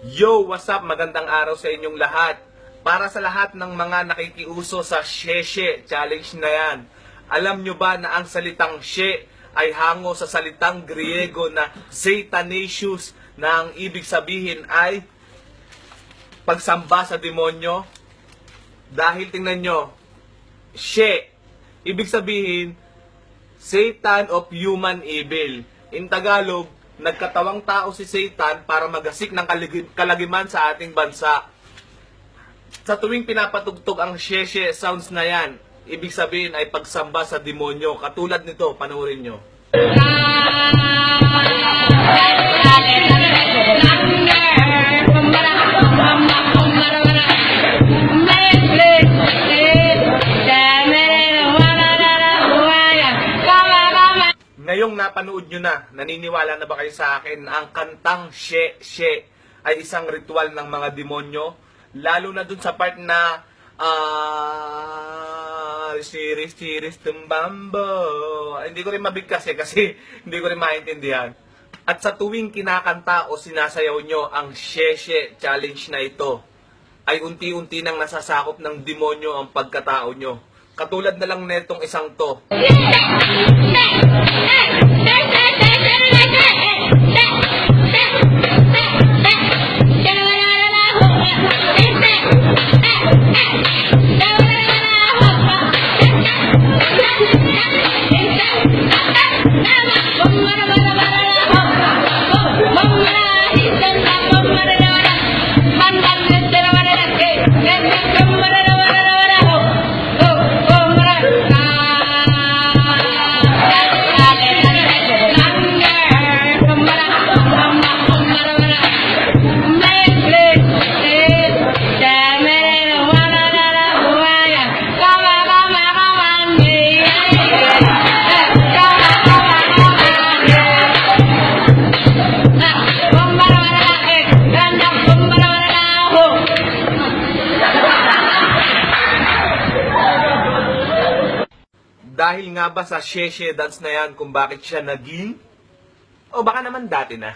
Yo, what's up? Magandang araw sa inyong lahat. Para sa lahat ng mga nakikiuso sa Sheshe Challenge na yan, alam nyo ba na ang salitang She ay hango sa salitang Griego na Satanasius na ang ibig sabihin ay pagsamba sa demonyo? Dahil tingnan nyo, She, ibig sabihin, Satan of human evil. In Tagalog, nagkatawang tao si Satan para magasik ng kalagiman sa ating bansa. Sa tuwing pinapatugtog ang Sheshe sounds na yan, ibig sabihin ay pagsamba sa demonyo. Katulad nito, panoorin nyo. Ngayong napanood nyo na, naniniwala na ba kayo sa akin na ang kantang She She ay isang ritual ng mga demonyo? Lalo na dun sa part na Siris tumbambo. Hindi ko rin mabigkas kasi hindi ko rin maintindihan. At sa tuwing kinakanta o sinasayaw nyo ang Sheshe Challenge na ito, ay unti-unti nang nasasakop ng demonyo ang pagkatao nyo. Katulad na lang netong isang to. Dahil nga ba sa Sheshe dance na yan kung bakit siya naging? O baka naman dati na.